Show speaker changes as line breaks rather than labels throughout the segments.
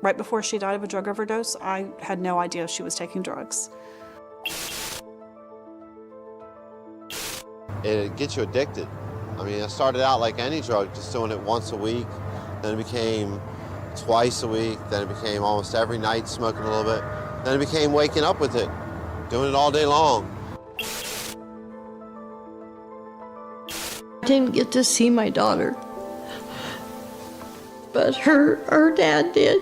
Right before she died of a drug overdose, I had no idea she was taking drugs.
It gets you addicted. I mean, I started out like any drug, just doing it once a week. Then it became twice a week. Then it became almost every night, smoking a little bit. Then it became waking up with it, doing it all day long.
I didn't get to see my daughter, but her dad did.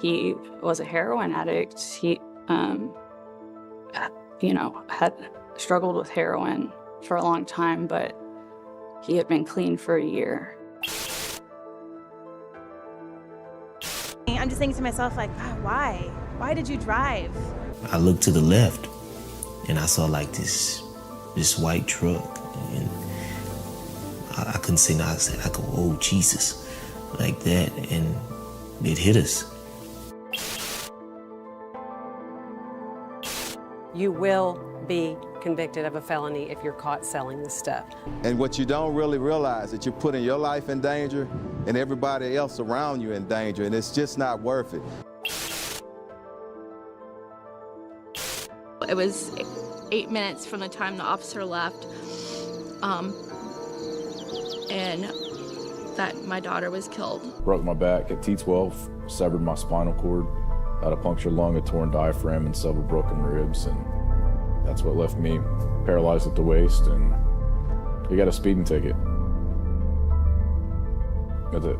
He was a heroin addict. He, had struggled with heroin for a long time, but he had been clean for a year.
I'm just thinking to myself, like, God, why? Why did you drive?
I looked to the left and I saw like this white truck, and I couldn't say no. I said, I go, oh Jesus, like that, and it hit us.
You will be convicted of a felony if you're caught selling this stuff.
And what you don't really realize is that you're putting your life in danger and everybody else around you in danger, and it's just not worth it.
It was 8 minutes from the time the officer left, and that my daughter was killed.
Broke my back at T12, severed my spinal cord, had a punctured lung, a torn diaphragm, and several broken ribs, and that's what left me paralyzed at the waist, and we got a speeding ticket. That's it.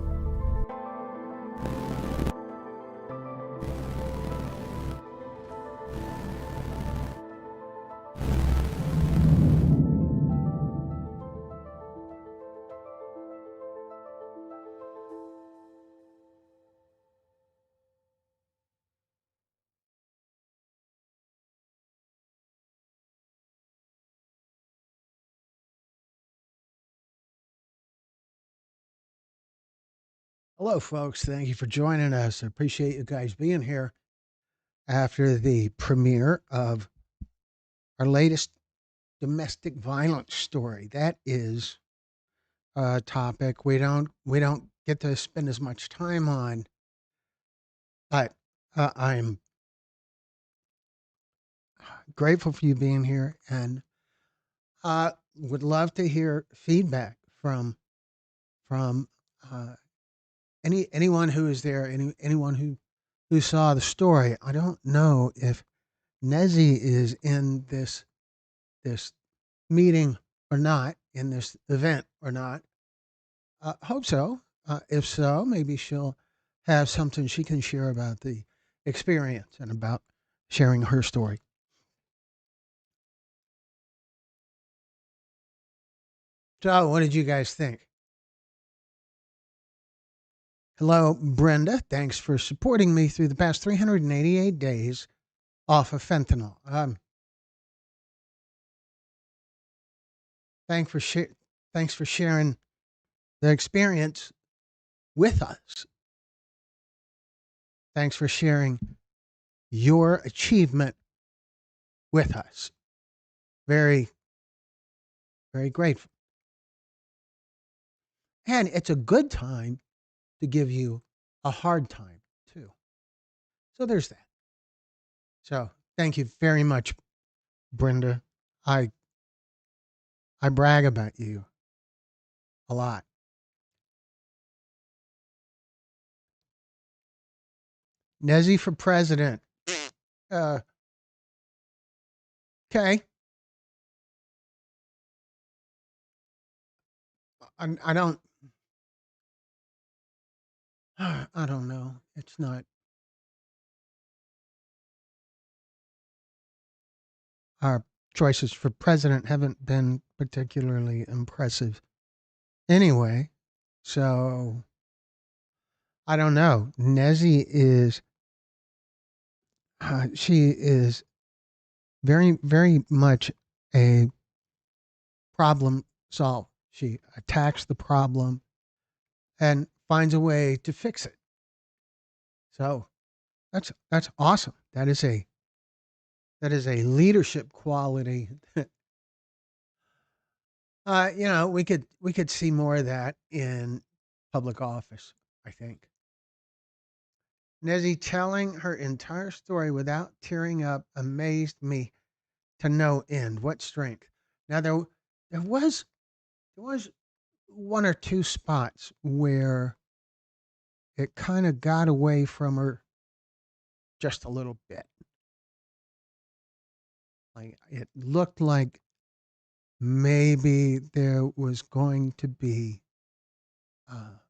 Hello, folks. Thank you for joining us. I appreciate you guys being here after the premiere of our latest domestic violence story. That is a topic we don't get to spend as much time on, but I'm grateful for you being here, and would love to hear feedback from anyone who is there, anyone who saw the story. I don't know if Nezzy is in this meeting or not, in this event or not. Hope so. If so, maybe she'll have something she can share about the experience and about sharing her story. So, what did you guys think? Hello, Brenda. Thanks for supporting me through the past 388 days off of fentanyl. Thanks for sharing the experience with us. Thanks for sharing your achievement with us. Very, very grateful. And it's a good time to give you a hard time, too. So there's that. So thank you very much, Brenda. I brag about you a lot. Nezzy for president. Okay. I don't I don't know. It's not our choices for president haven't been particularly impressive anyway. So I don't know. Nezzy is she is very, very much a problem solver. She attacks the problem and finds a way to fix it. So that's awesome. That is a leadership quality. We could see more of that in public office, I think. Nezzy telling her entire story without tearing up amazed me to no end. What strength. Now there was one or two spots where it kind of got away from her just a little bit. Like it looked like maybe there was going to be a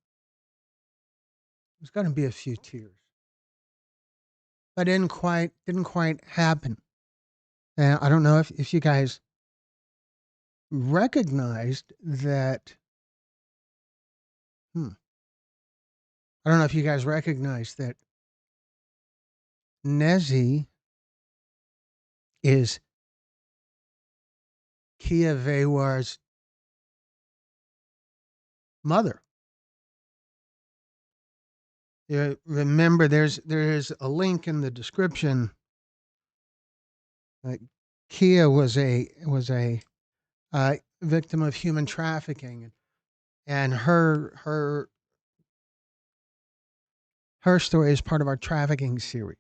few tears, but didn't quite happen. And I don't know if you guys recognized that. I don't know if you guys recognize that Nezzy is Kia Vewar's mother. Remember, there's a link in the description. Kia was a victim of human trafficking, and her story is part of our trafficking series.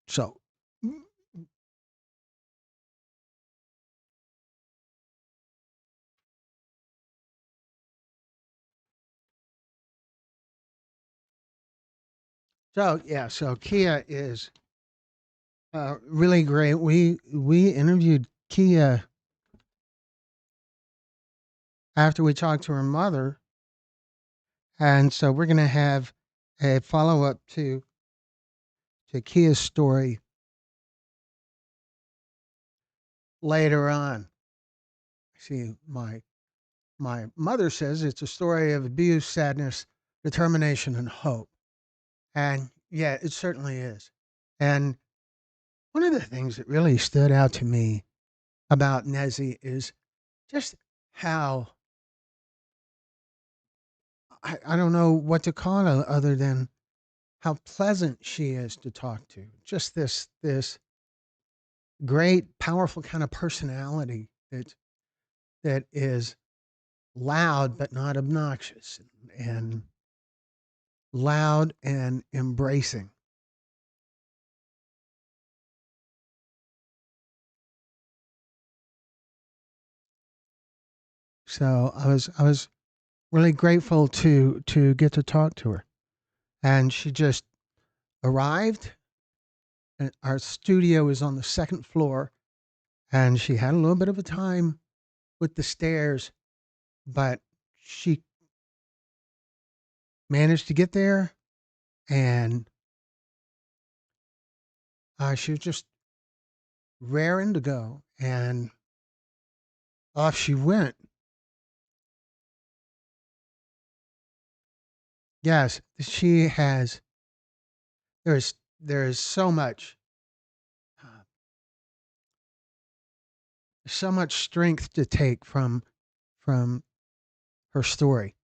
So, so Kia is really great. We interviewed Kia after we talked to her mother, and so we're going to have a follow up to Kia's story later on. See, my mother says it's a story of abuse, sadness, determination, and hope. And yeah, it certainly is. And one of the things that really stood out to me about Nezzy is just how, I don't know what to call it other than how pleasant she is to talk to. Just this great, powerful kind of personality that is loud but not obnoxious, and loud and embracing. So I was really grateful to get to talk to her, and she just arrived. And our studio is on the second floor, and she had a little bit of a time with the stairs, but she managed to get there, and she was just raring to go, and off she went. Yes, she has. There is so much strength to take from her story,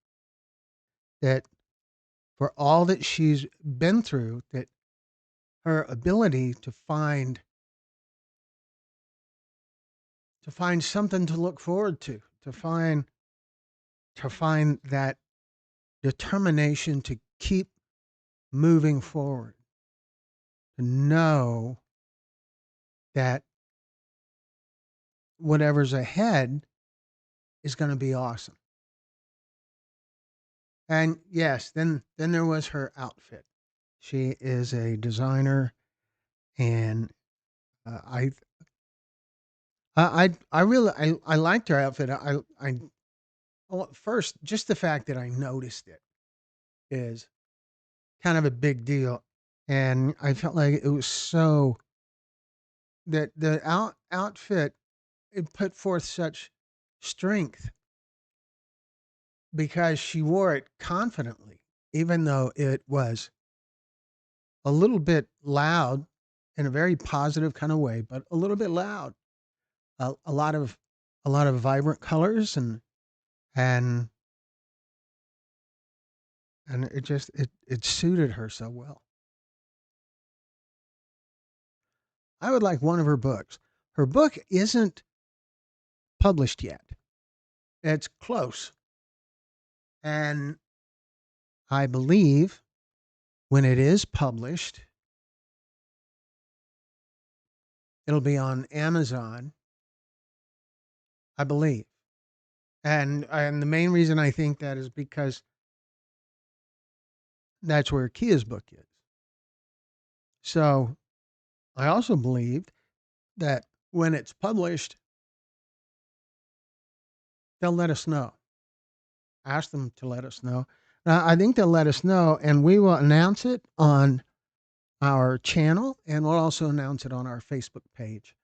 that for all that she's been through, that her ability to find something to look forward to find that determination to keep moving forward, to know that whatever's ahead is going to be awesome. And yes, then there was her outfit. She is a designer, and I really liked her outfit. Well, first, just the fact that I noticed it is kind of a big deal, and I felt like it was so that the outfit, it put forth such strength because she wore it confidently, even though it was a little bit loud in a very positive kind of way, but a little bit loud. A lot of vibrant colors, and it just it suited her so well. I would like one of her books. Her book isn't published yet. It's close. And I believe when it is published, it'll be on Amazon, I believe. And the main reason I think that is because that's where Kia's book is. So I also believed that when it's published, they'll let us know. Ask them to let us know. I think they'll let us know, and we will announce it on our channel, and we'll also announce it on our Facebook page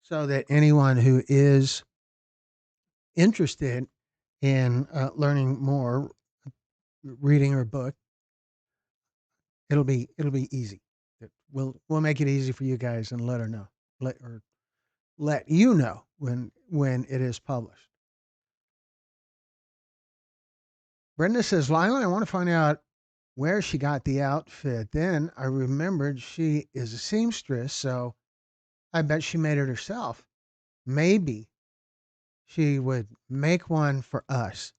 so that anyone who is interested in learning more, reading her book, it'll be easy. We'll make it easy for you guys and let her know, let you know when it is published. Brenda says, Lila, I want to find out where she got the outfit. Then I remembered she is a seamstress, so I bet she made it herself. Maybe she would make one for us.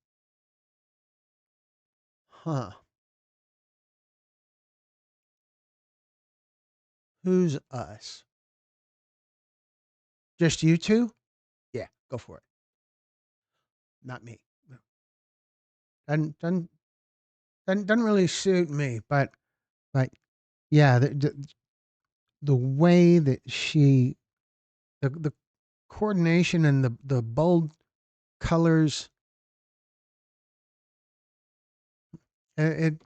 Huh. Who's us? Just you two? Yeah, go for it. Not me. No. Doesn't really suit me, but yeah, the way that the coordination and the bold colors, it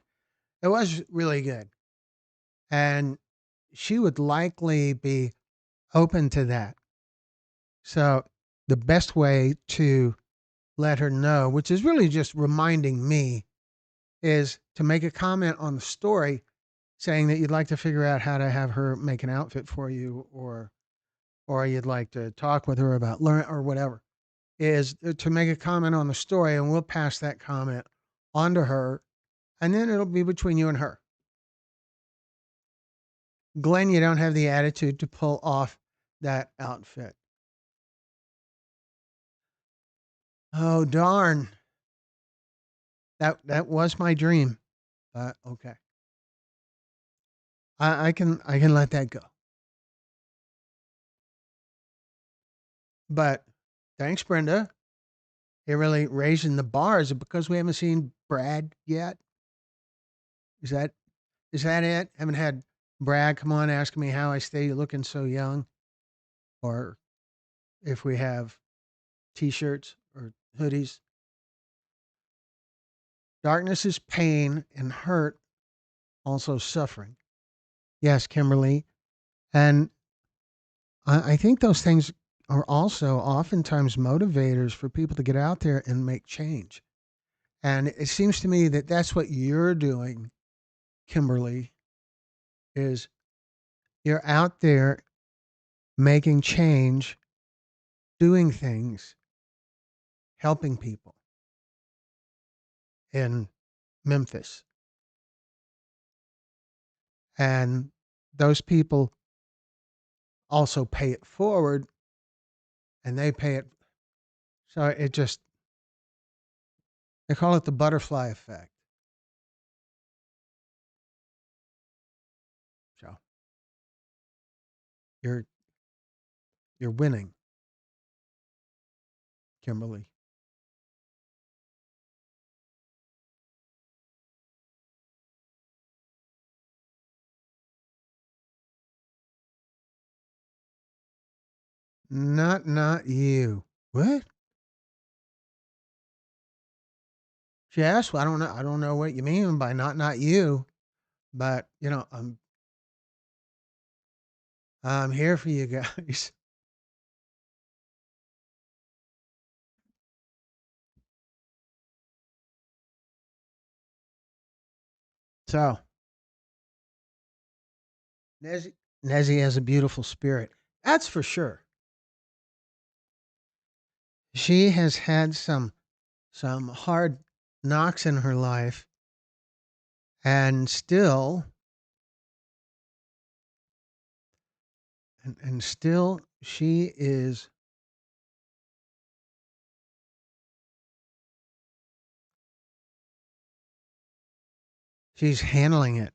was really good, and she would likely be open to that. So the best way to let her know, which is really just reminding me, is to make a comment on the story saying that you'd like to figure out how to have her make an outfit for you, or you'd like to talk with her about learn or whatever, is to make a comment on the story, and we'll pass that comment on to her, and then it'll be between you and her. Glenn, you don't have the attitude to pull off that outfit. Oh, darn. That was my dream. Okay. I can let that go. But thanks, Brenda. You're really raising the bar. Is it because we haven't seen Brad yet? Is that it? Haven't had Brad come on asking me how I stay looking so young, or if we have T-shirts or hoodies. Darkness is pain, and hurt, also suffering. Yes, Kimberly. And I think those things are also oftentimes motivators for people to get out there and make change. And it seems to me that that's what you're doing, Kimberly, is you're out there making change, doing things, helping people in Memphis. And those people also pay it forward, and they pay it. So they call it the butterfly effect. So you're winning, Kimberly. Not you. What? Jess? Well, I don't know what you mean by not you, but I'm here for you guys. So Nezzy has a beautiful spirit. That's for sure. She has had some hard knocks in her life, and still she is she's handling it.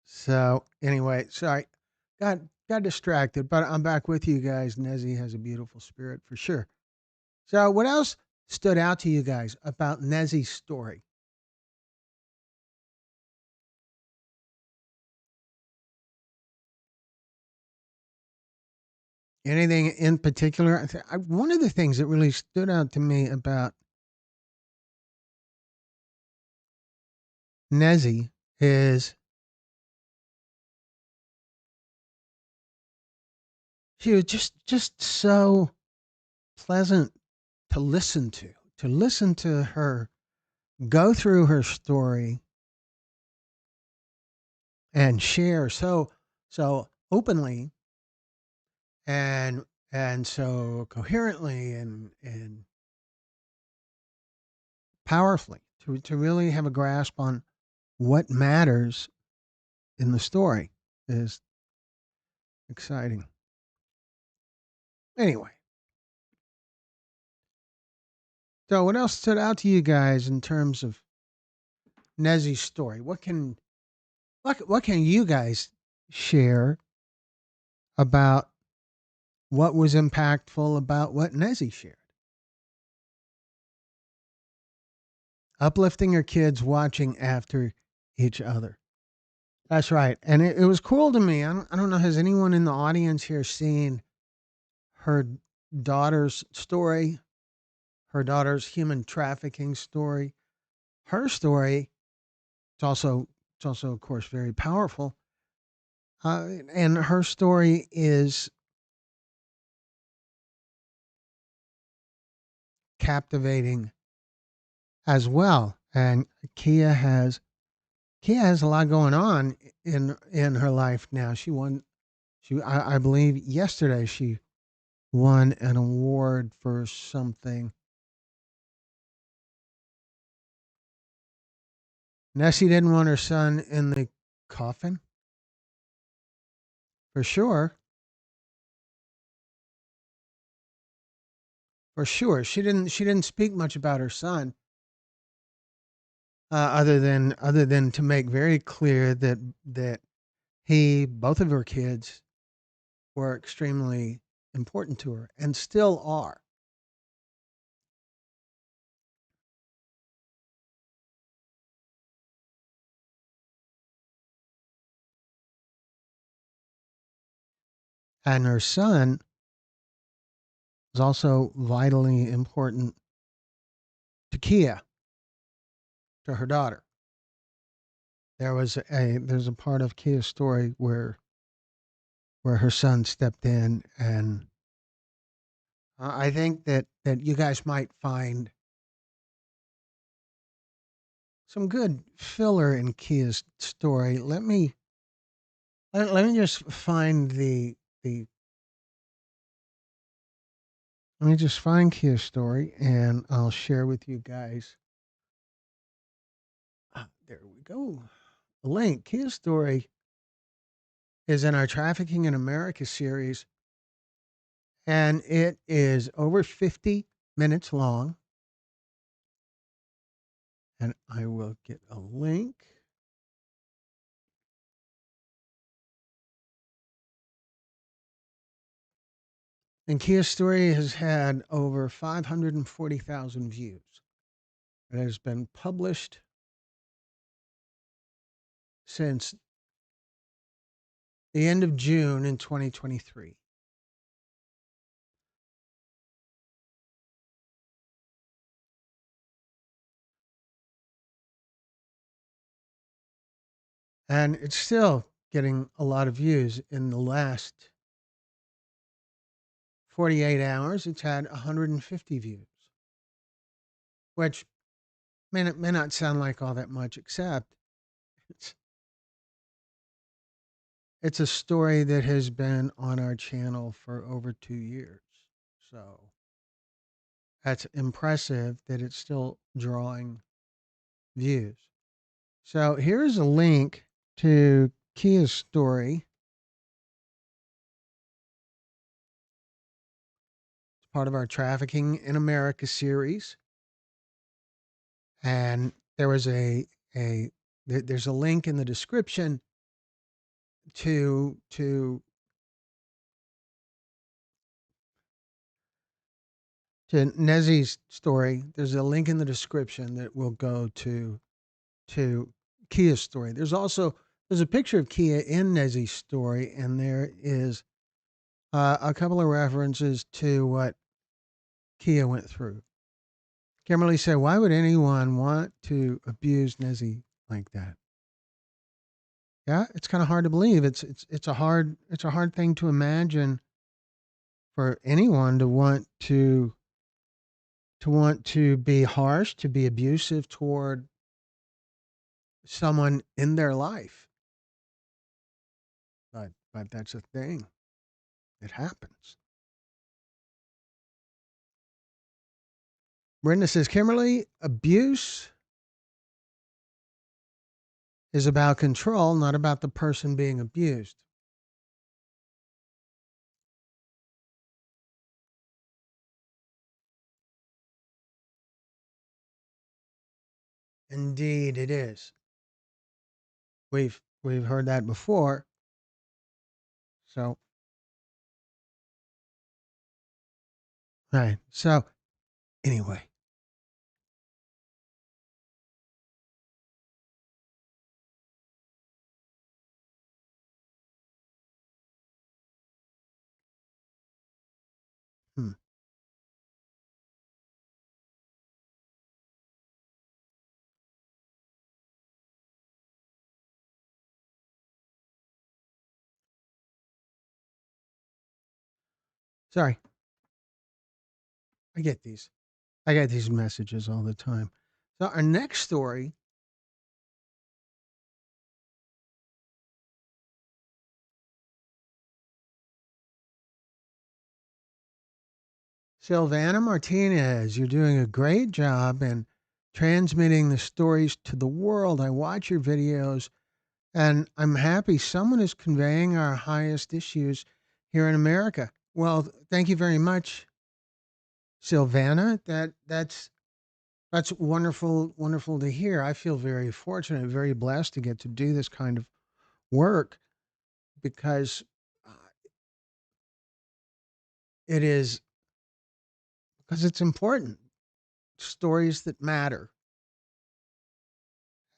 So anyway, sorry, got distracted, but I'm back with you guys. Nezzy has a beautiful spirit for sure. So what else stood out to you guys about Nezzy's story? Anything in particular? One of the things that really stood out to me about Nezzy is she was just so pleasant to listen to. To listen to her go through her story and share so openly and so coherently and powerfully to really have a grasp on what matters in the story is exciting. Anyway, so what else stood out to you guys in terms of Nezzy's story? What can you guys share about what was impactful about what Nezzy shared? Uplifting her kids, watching after each other. That's right. And it was cool to me. I don't know, has anyone in the audience here seen her daughter's story, her daughter's human trafficking story? Her story, it's also of course very powerful. And her story is captivating as well. And Kia has a lot going on in her life now. I believe yesterday she won an award for something. Nessie didn't want her son in the coffin, for sure. For sure, she didn't speak much about her son, other than to make very clear that both of her kids were extremely important to her and still are. And her son is also vitally important to Kia, to her daughter. There's a part of Kia's story where her son stepped in, and I think that you guys might find some good filler in Kia's story. Let me just find let me just find Kia's story, and I'll share with you guys. There we go. The link. Kia's story is in our Trafficking in America series, and it is over 50 minutes long. And I will get a link. And Kia's story has had over 540,000 views. It has been published since the end of June in 2023. And it's still getting a lot of views. In the last 48 hours, it's had 150 views, which may not sound like all that much, except it's a story that has been on our channel for over 2 years. So that's impressive that it's still drawing views. So here's a link to Kia's story. It's part of our Trafficking in America series. And there was there's a link in the description to Nezi's story. There's a link in the description that will go to Kia's story. There's a picture of Kia in Nezi's story, and there is a couple of references to what Kia went through. Kimberly said, "Why would anyone want to abuse Nezi like that?" Yeah, it's kind of hard to believe. It's a hard thing to imagine for anyone to want to be harsh, to be abusive toward someone in their life. But that's a thing. It happens. Brenda says, Kimberly, abuse is about control, not about the person being abused. Indeed, it is. We've heard that before. So, right. So, anyway. Sorry. I get these messages all the time. So our next story Silvana Martinez, you're doing a great job in transmitting the stories to the world. I watch your videos and I'm happy someone is conveying our highest issues here in America. Well, thank you very much, Silvana. That's wonderful to hear. I feel very fortunate, very blessed to get to do this kind of work because it is because it's important. Stories that matter.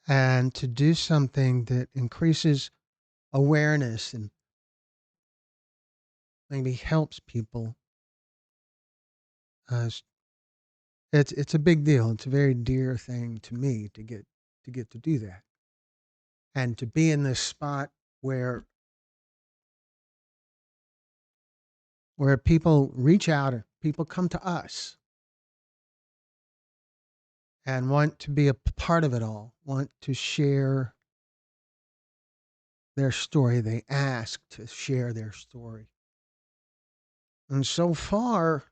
And to do something that increases awareness and maybe helps people, it's a big deal. It's a very dear thing to me to get to do that, and to be in this spot where people reach out, or people come to us and want to be a part of it all, want to share their story. They ask to share their story. And so far,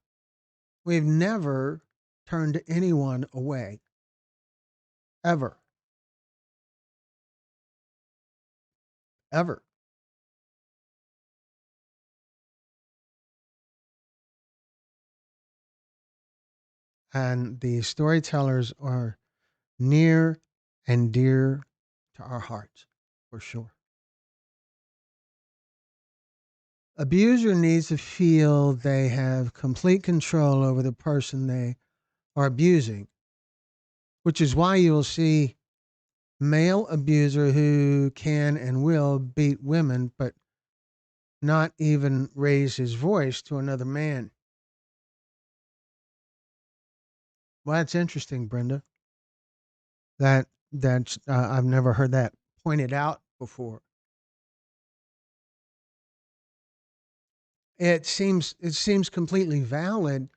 we've never turned anyone away. Ever. Ever. And the storytellers are near and dear to our hearts, for sure. Abuser needs to feel they have complete control over the person they are abusing, which is why you will see male abuser who can and will beat women, but not even raise his voice to another man. Well, that's interesting, Brenda. That's I've never heard that pointed out before. It seems completely valid,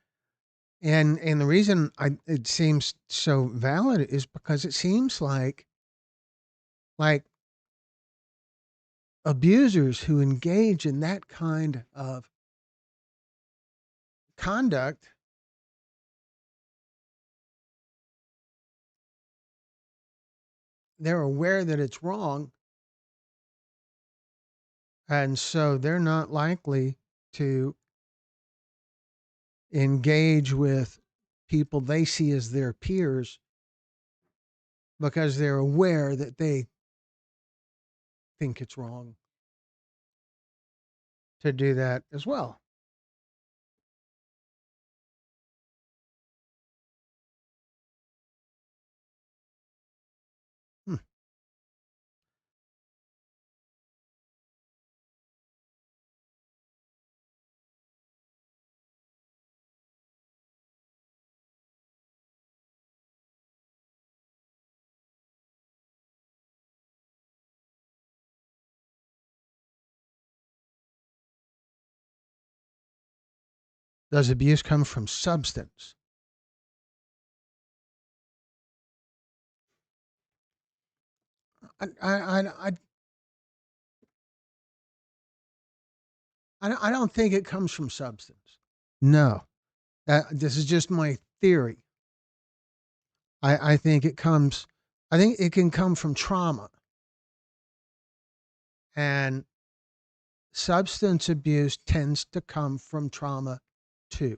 and the reason it seems so valid is because it seems like abusers who engage in that kind of conduct they're aware that it's wrong, and so they're not likely to engage with people they see as their peers because they're aware that they think it's wrong to do that as well. Hmm. Does abuse come from substance? I don't think it comes from substance. No, this is just my theory. I think it comes. I think it can come from trauma, and substance abuse tends to come from trauma too.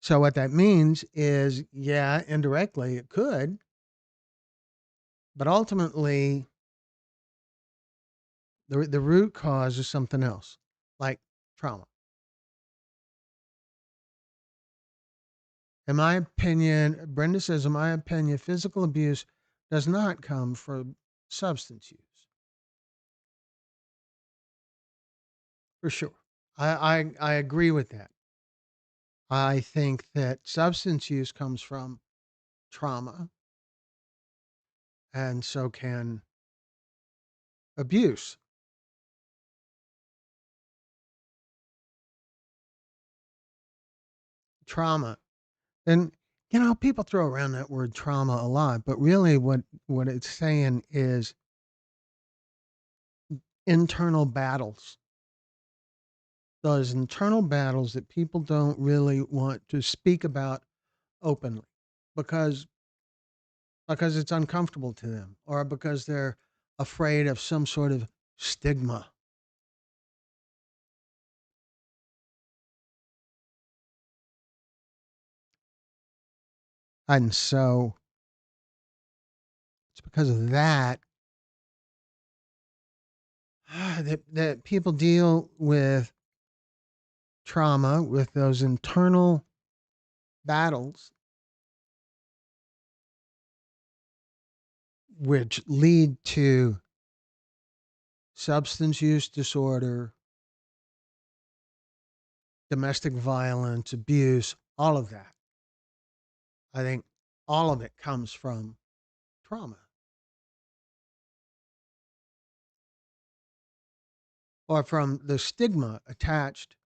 So what that means is, yeah, indirectly it could, but ultimately the root cause is something else, like trauma. In my opinion, Brenda says, in my opinion, physical abuse does not come from substance use. For sure. I agree with that. I think that substance use comes from trauma, and so can abuse. Trauma. And, people throw around that word trauma a lot, but really what it's saying is internal battles. Those internal battles that people don't really want to speak about openly because it's uncomfortable to them or because they're afraid of some sort of stigma. And so it's because of that that people deal with trauma, with those internal battles, which lead to substance use disorder, domestic violence, abuse, all of that. I think all of it comes from trauma or from the stigma attached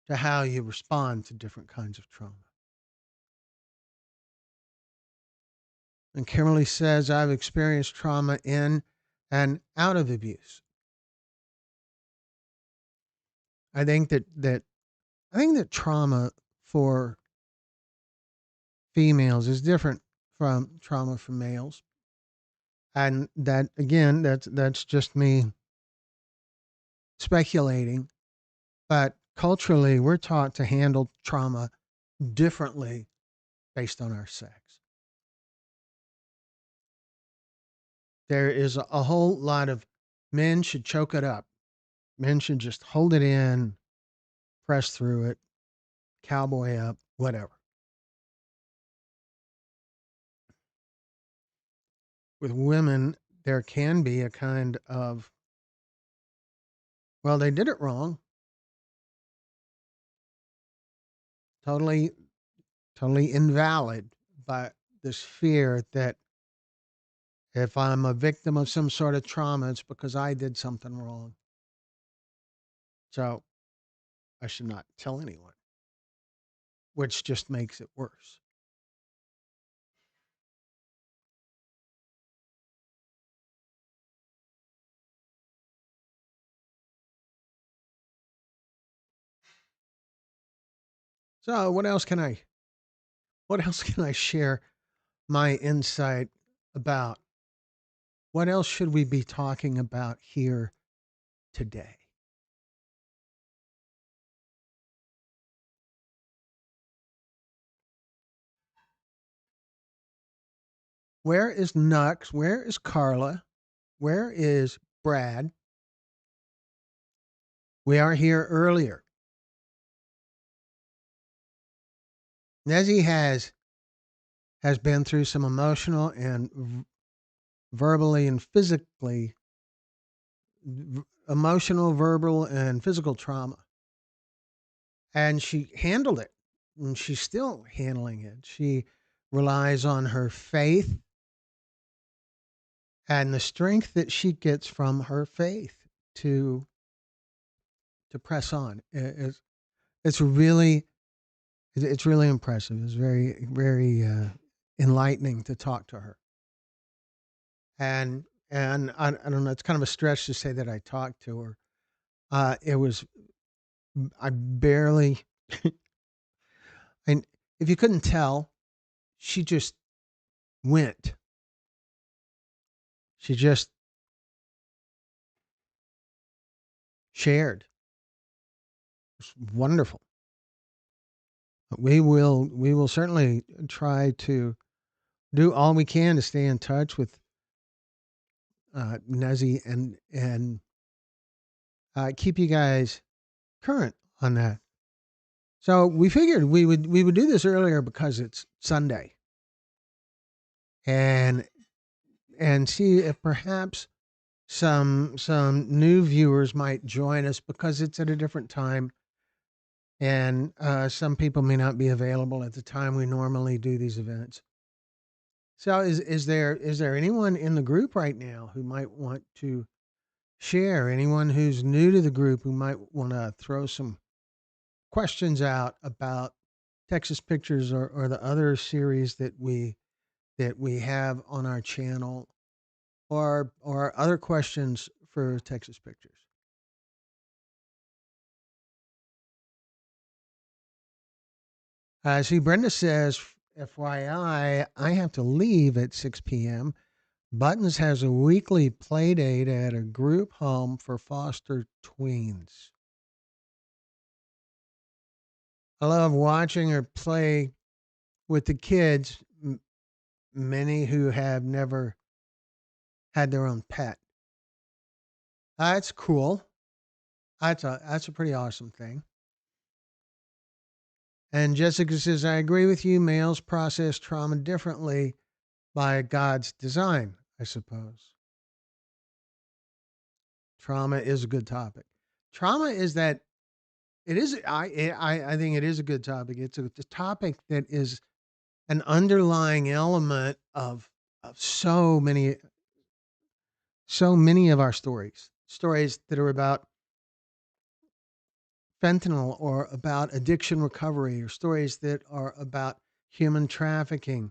to how you respond to different kinds of trauma. And Kimberly says, I've experienced trauma in and out of abuse. I think that trauma for females is different from trauma for males. And that again, that's just me speculating. But culturally, we're taught to handle trauma differently based on our sex. There is a whole lot of men should choke it up. Men should just hold it in, press through it, cowboy up, whatever. With women, there can be a kind of, well, they did it wrong. Totally invalid, but this fear that if I'm a victim of some sort of trauma, it's because I did something wrong. So I should not tell anyone, which just makes it worse. So what else can I share my insight about what else should we be talking about here today. Where is Nux? Where is Carla? Where is Brad? We are here earlier. Nezzy has been through some emotional and verbally and physically, emotional, verbal, and physical trauma. And she handled it, and she's still handling it. She relies on her faith and the strength that she gets from her faith to press on. It's really impressive. It's very, very enlightening to talk to her. And I don't know, it's kind of a stretch to say that I talked to her. I barely, and if you couldn't tell, she just went. She just shared. It's wonderful. We will certainly try to do all we can to stay in touch with Nezzy and keep you guys current on that. So we figured we would do this earlier because it's Sunday, and see if perhaps some new viewers might join us because it's at a different time, and some people may not be available at the time we normally do these events. So is there anyone in the group right now who might want to share? Anyone who's new to the group who might want to throw some questions out about Texas Pictures or the other series that we have on our channel, or other questions for Texas Pictures? See, Brenda says, FYI, I have to leave at 6 p.m. Buttons has a weekly play date at a group home for foster tweens. I love watching her play with the kids, many who have never had their own pet. That's cool. That's a pretty awesome thing. And Jessica says, I agree with you. Males process trauma differently by God's design, I suppose. Trauma is a good topic. Trauma is that it is. I think it is a good topic. It's a topic that is an underlying element of so many of our stories that are about fentanyl or about addiction recovery, or stories that are about human trafficking,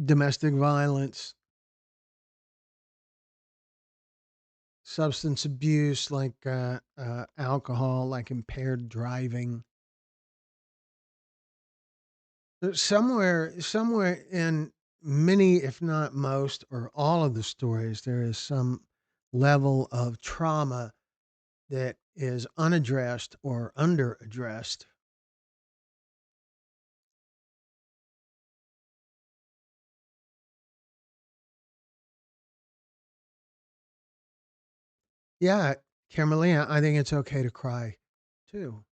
domestic violence, substance abuse like alcohol, like impaired driving. Somewhere in many, if not most, or all of the stories, there is some level of trauma that is unaddressed or underaddressed. Yeah, Kimberly, I think it's okay to cry too.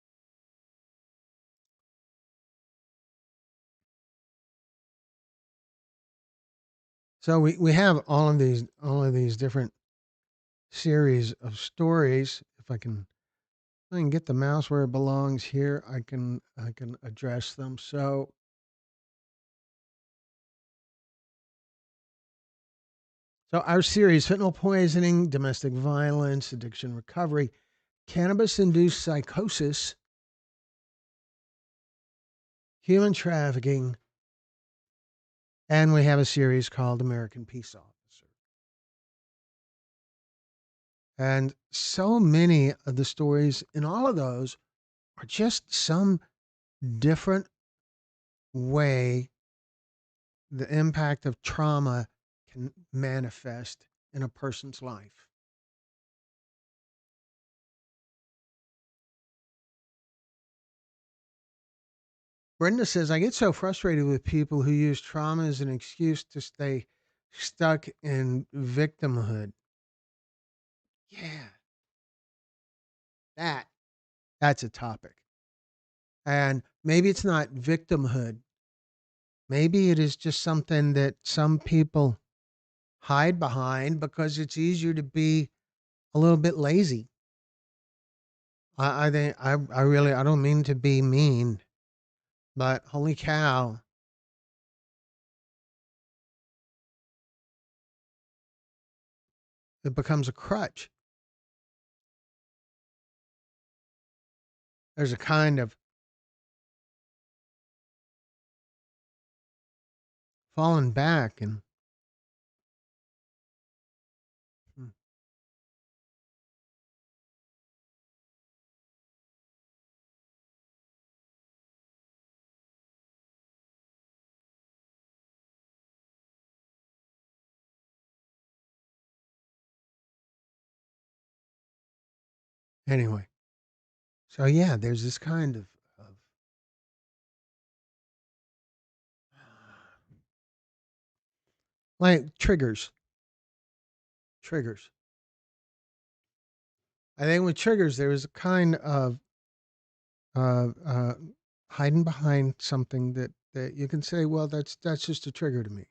So we have all of these different series of stories. If I can get the mouse where it belongs here, I can address them. So our series: fentanyl poisoning, domestic violence, addiction recovery, cannabis-induced psychosis, human trafficking, and we have a series called American Peace Officer. And so many of the stories in all of those are just some different way the impact of trauma can manifest in a person's life. Brenda says, I get so frustrated with people who use trauma as an excuse to stay stuck in victimhood. Yeah, that's a topic. And maybe it's not victimhood. Maybe it is just something that some people hide behind because it's easier to be a little bit lazy. I think I really I don't mean to be mean, but holy cow. It becomes a crutch. There's a kind of falling back and hmm. Anyway. So yeah, there's this kind of like triggers. Triggers. I think with triggers there is a kind of uh, uh, hiding behind something that you can say, well, that's just a trigger to me.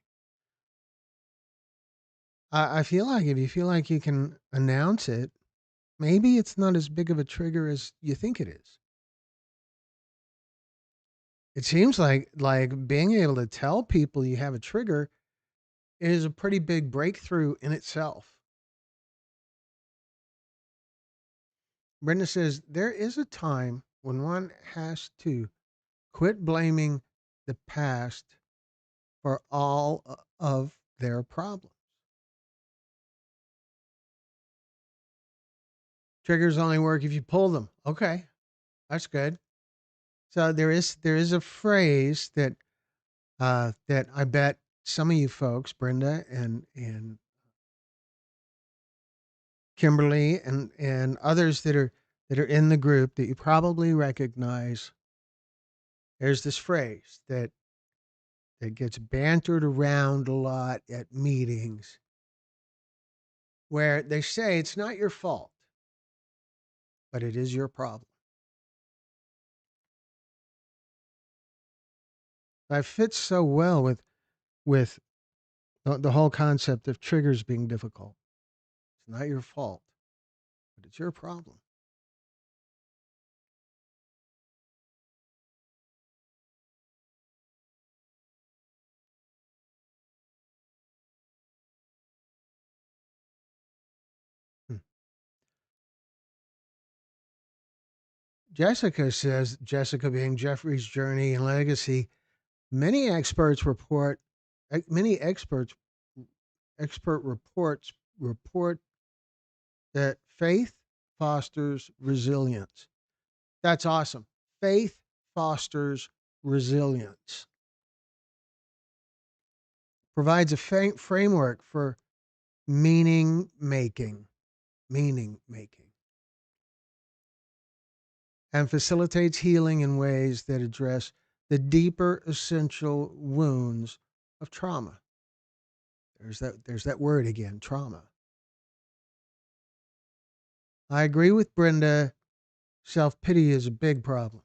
I feel like if you feel like you can announce it, maybe it's not as big of a trigger as you think it is. It seems like being able to tell people you have a trigger is a pretty big breakthrough in itself. Brenda says there is a time when one has to quit blaming the past for all of their problems. Triggers only work if you pull them. Okay, that's good. So there is a phrase that I bet some of you folks, Brenda and Kimberly and others that are in the group that you probably recognize. There's this phrase that gets bantered around a lot at meetings where they say it's not your fault, but it is your problem. That fits so well with the whole concept of triggers being difficult. It's not your fault, but it's your problem. Hmm. Jessica says, Jessica being Jeffrey's journey and legacy, many experts report, many experts, expert reports report that faith fosters resilience. That's awesome. Faith fosters resilience. Provides a framework for meaning making, and facilitates healing in ways that address the deeper essential wounds of trauma. There's that word again, trauma. I agree with Brenda. Self-pity is a big problem.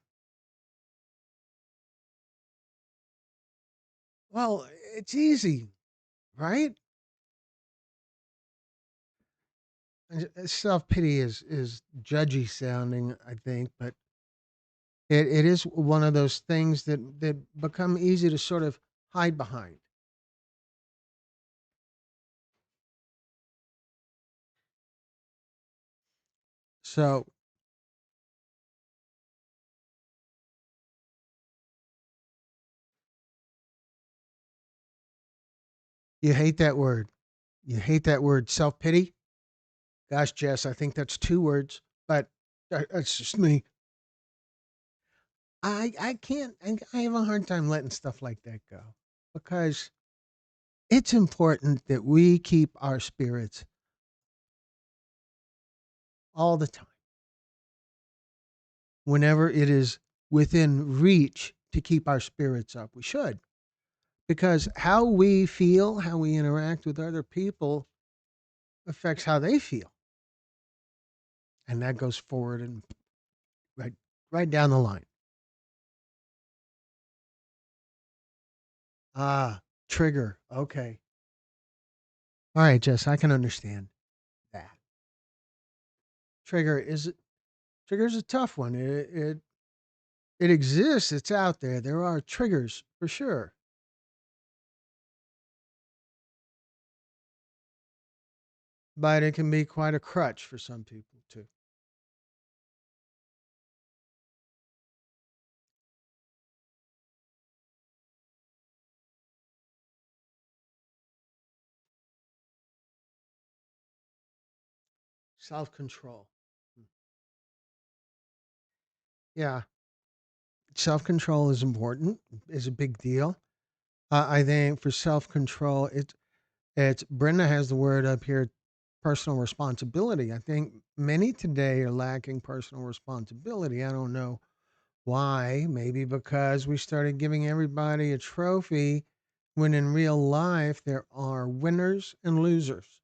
Well, it's easy, right? Self-pity is judgy sounding, I think, but it is one of those things that become easy to sort of hide behind. So you hate that word. You hate that word, self-pity. Gosh, Jess, I think that's two words, but that's just me. I can't. I have a hard time letting stuff like that go because it's important that we keep our spirits all the time. Whenever it is within reach to keep our spirits up, we should. Because how we feel, how we interact with other people affects how they feel. And that goes forward and right down the line. Ah, trigger. Okay. All right, Jess, I can understand that. Trigger's a tough one. It exists. It's out there. There are triggers for sure. But it can be quite a crutch for some people too. Self-control. Yeah, self-control is important. Is a big deal. I think for self-control, it's Brenda has the word up here, personal responsibility. I think many today are lacking personal responsibility. I don't know why. Maybe because we started giving everybody a trophy when in real life there are winners and losers.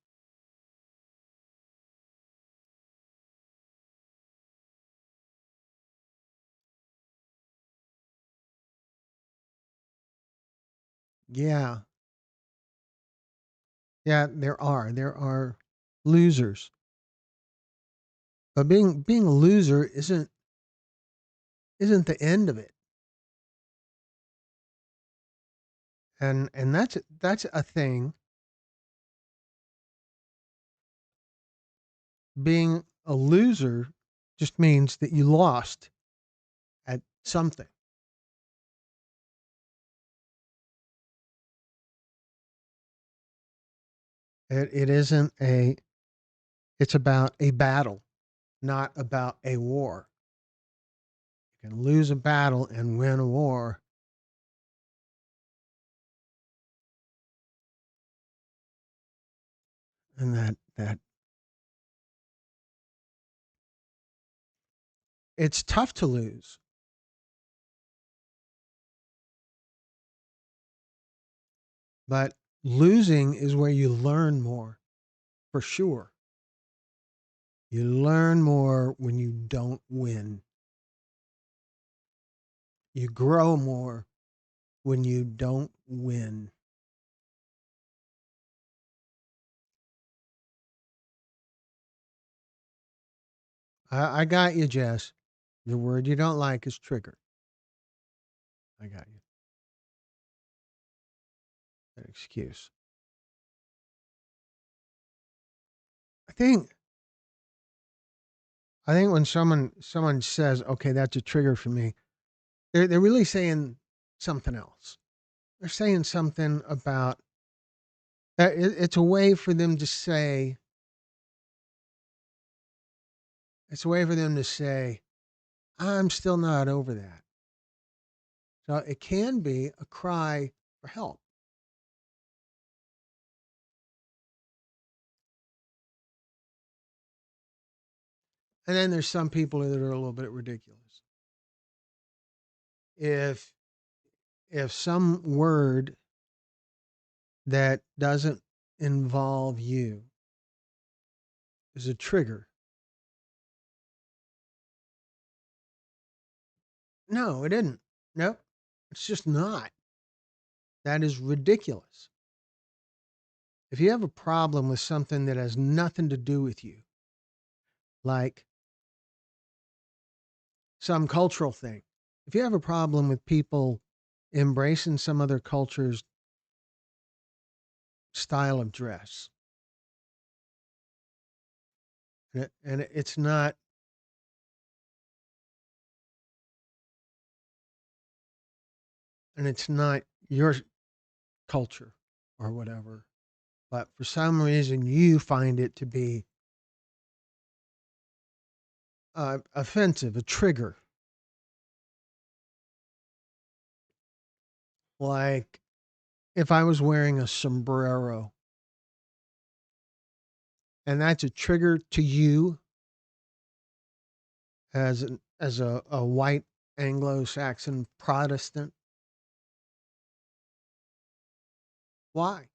Yeah. Yeah, there are. There are losers. But being a loser isn't the end of it. And that's a thing. Being a loser just means that you lost at something. It isn't a it's about a battle, not about a war. You can lose a battle and win a war. And that it's tough to lose. But losing is where you learn more, for sure. You learn more when you don't win. You grow more when you don't win. I got you, Jess. The word you don't like is trigger. I got you. That excuse. I think when someone says, "Okay, that's a trigger for me," they're really saying something else. They're saying something about it's a way for them to say. It's a way for them to say, "I'm still not over that." So it can be a cry for help. And then there's some people that are a little bit ridiculous. If some word that doesn't involve you is a trigger, no, it isn't. Nope, it's just not. That is ridiculous. If you have a problem with something that has nothing to do with you, like some cultural thing, if you have a problem with people embracing some other culture's style of dress, and it's not your culture or whatever, but for some reason you find it to be offensive, a trigger. Like if I was wearing a sombrero, and that's a trigger to you as a white Anglo-Saxon Protestant, why?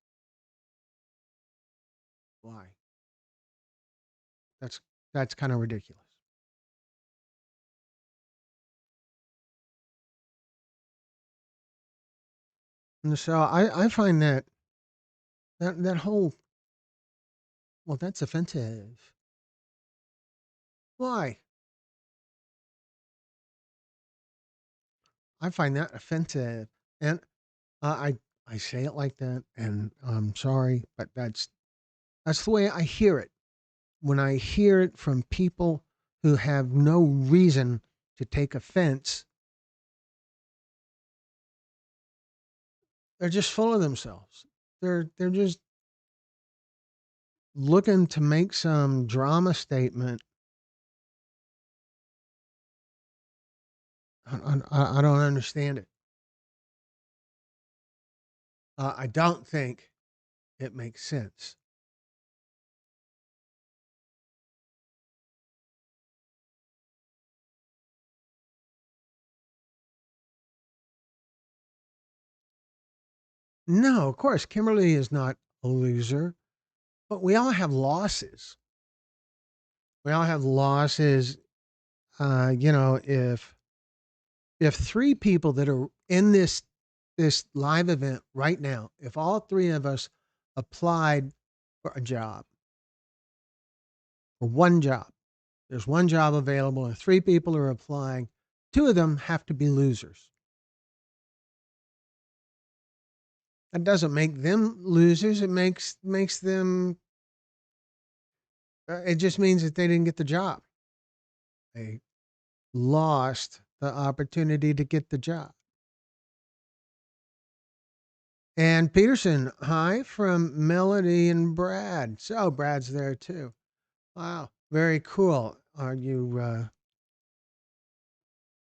Why? That's that's kind of ridiculous. And so I find that whole, well, that's offensive. Why? I find that offensive, and I say it like that, and I'm sorry, but that's the way I hear it. When I hear it from people who have no reason to take offense, they're just full of themselves. They're just looking to make some drama statement. I don't understand it. I don't think it makes sense. No, of course, Kimberly is not a loser, but we all have losses. We all have losses. If three people that are in this live event right now, if all three of us applied for a job, for one job, there's one job available and three people are applying, two of them have to be losers. That doesn't make them losers. It makes them. It just means that they didn't get the job. They lost the opportunity to get the job. And Peterson, hi from Melody and Brad. So Brad's there too. Wow, very cool. Are you, I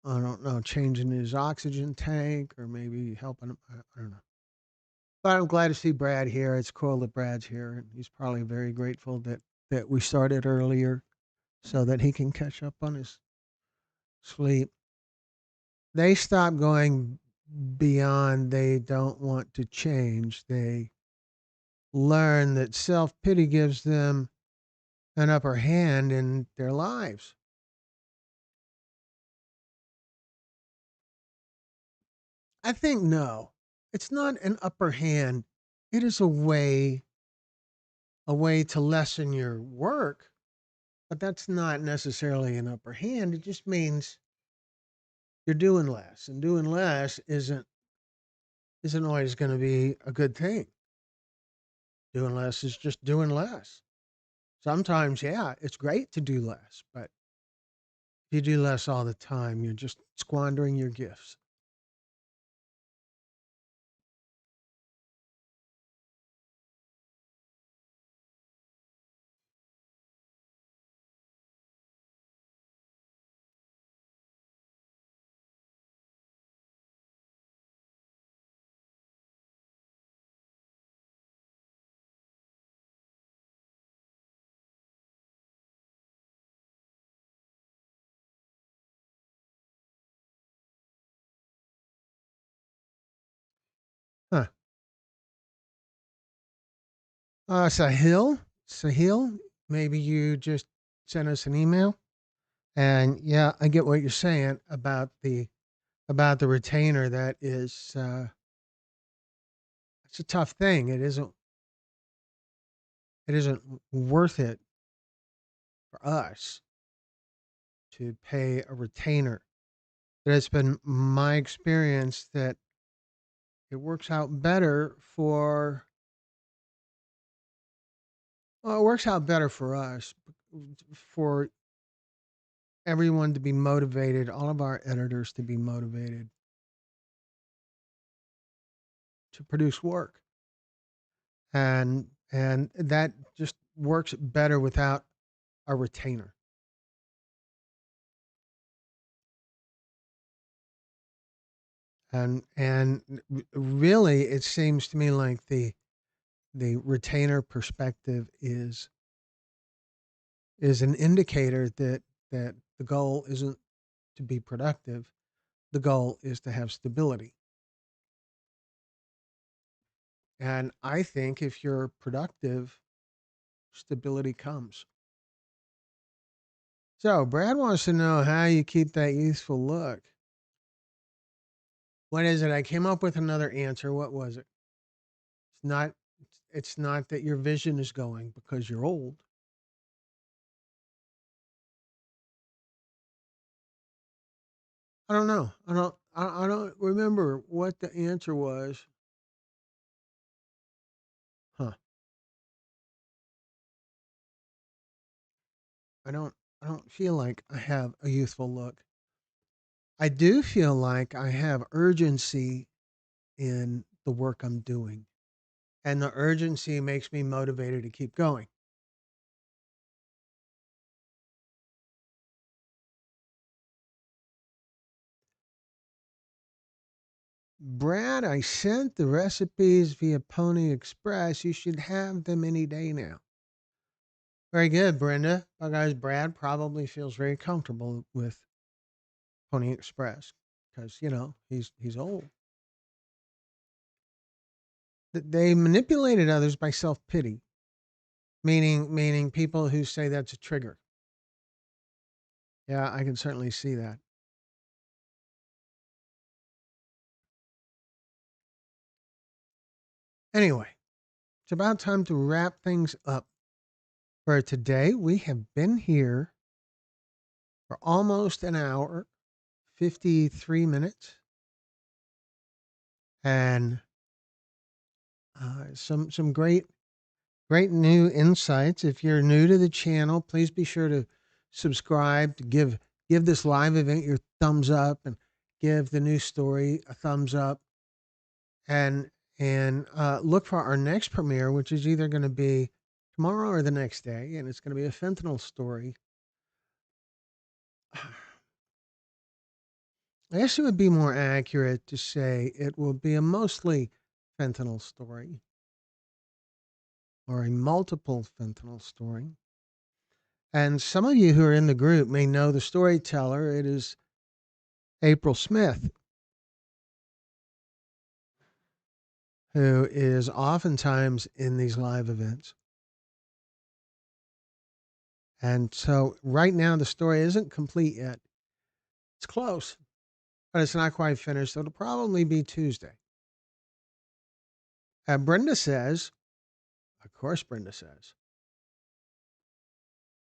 don't know, changing his oxygen tank or maybe helping him? I don't know. But I'm glad to see Brad here. It's cool that Brad's here, and he's probably very grateful that we started earlier so that he can catch up on his sleep. They stop going beyond they don't want to change. They learn that self-pity gives them an upper hand in their lives. I think no. It's not an upper hand. It is a way to lessen your work, but that's not necessarily an upper hand. It just means you're doing less, and doing less isn't always going to be a good thing. Doing less is just doing less. Sometimes, yeah, it's great to do less, but if you do less all the time, you're just squandering your gifts. Huh. Sahil, maybe you just sent us an email. And yeah, I get what you're saying about the retainer. That is, it's a tough thing. It isn't worth it for us to pay a retainer. But it's been my experience that it works out better for, well, it works out better for us, for everyone to be motivated, all of our editors to be motivated to produce work. And that just works better without a retainer. And really, it seems to me like the retainer perspective is an indicator that the goal isn't to be productive. The goal is to have stability. And I think if you're productive, stability comes. So Brad wants to know how you keep that youthful look. What is it? I came up with another answer. What was it? It's not that your vision is going because you're old. I don't know. I don't remember what the answer was. Huh. I don't feel like I have a youthful look. I do feel like I have urgency in the work I'm doing. And the urgency makes me motivated to keep going. Brad, I sent the recipes via Pony Express. You should have them any day now. Very good, Brenda. Well, guys, Brad probably feels very comfortable with Pony Express because, he's old. They manipulated others by self-pity, meaning people who say that's a trigger. Yeah, I can certainly see that. Anyway, it's about time to wrap things up for today. We have been here for almost an hour, 53 minutes, and some great new insights. If you're new to the channel, please be sure to subscribe, to give this live event your thumbs up, and give the new story a thumbs up, and look for our next premiere, which is either going to be tomorrow or the next day, and it's going to be a fentanyl story. I guess it would be more accurate to say it will be a mostly fentanyl story, or a multiple fentanyl story. And some of you who are in the group may know the storyteller. It is April Smith, who is oftentimes in these live events. And so right now the story isn't complete yet. It's close, but it's not quite finished. So it'll probably be Tuesday. Brenda says, of course Brenda says,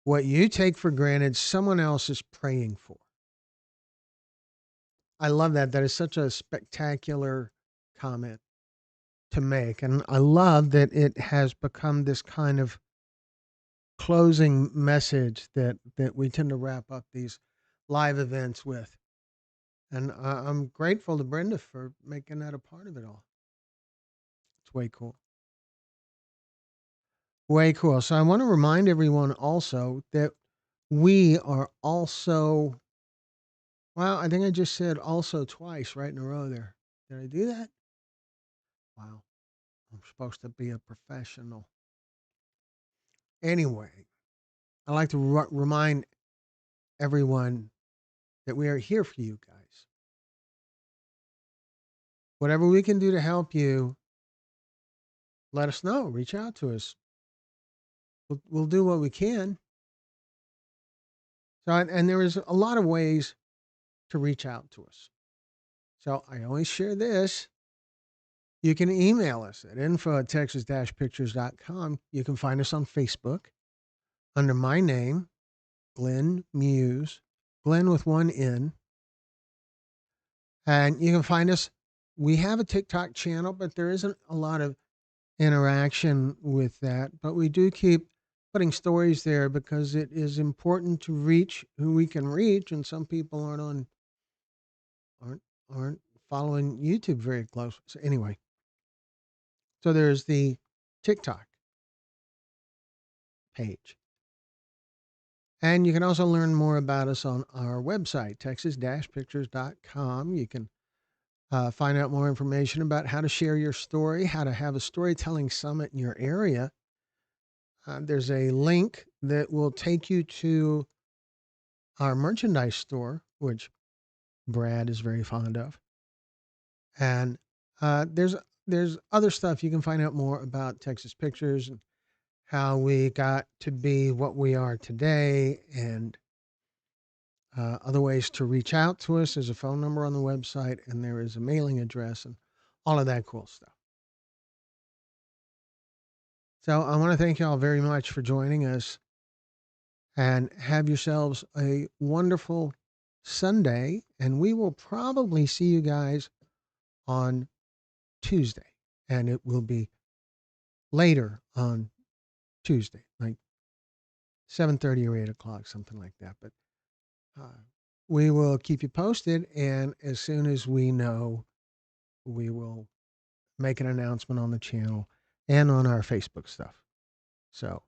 what you take for granted, someone else is praying for. I love that. That is such a spectacular comment to make. And I love that it has become this kind of closing message that we tend to wrap up these live events with. And I'm grateful to Brenda for making that a part of it all. It's way cool. Way cool. So I want to remind everyone also that we are also, well, I think I just said also twice right in a row there. Did I do that? Wow. I'm supposed to be a professional. Anyway, I'd like to remind everyone that we are here for you guys. Whatever we can do to help you, let us know. Reach out to us. We'll do what we can. So, and there is a lot of ways to reach out to us. So I always share this. You can email us at info@texas-pictures.com. You can find us on Facebook under my name, Glenn Muse, Glenn with one N. And you can find us. We have a TikTok channel, but there isn't a lot of interaction with that. But we do keep putting stories there because it is important to reach who we can reach, and some people aren't following YouTube very close. So anyway, so there's the TikTok page. And you can also learn more about us on our website, texas-pictures.com. You can find out more information about how to share your story, how to have a storytelling summit in your area, there's a link that will take you to our merchandise store, which Brad is very fond of. And there's other stuff you can find out more about Texas Pictures and how we got to be what we are today, and other ways to reach out to us. There's a phone number on the website, and there is a mailing address, and all of that cool stuff. So I want to thank you all very much for joining us, and have yourselves a wonderful Sunday. And we will probably see you guys on Tuesday, and it will be later on Tuesday, like 7:30 or 8 o'clock, something like that. But we will keep you posted, and as soon as we know, we will make an announcement on the channel and on our Facebook stuff. So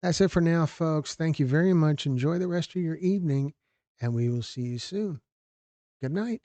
that's it for now, folks. Thank you very much. Enjoy the rest of your evening, and we will see you soon. Good night.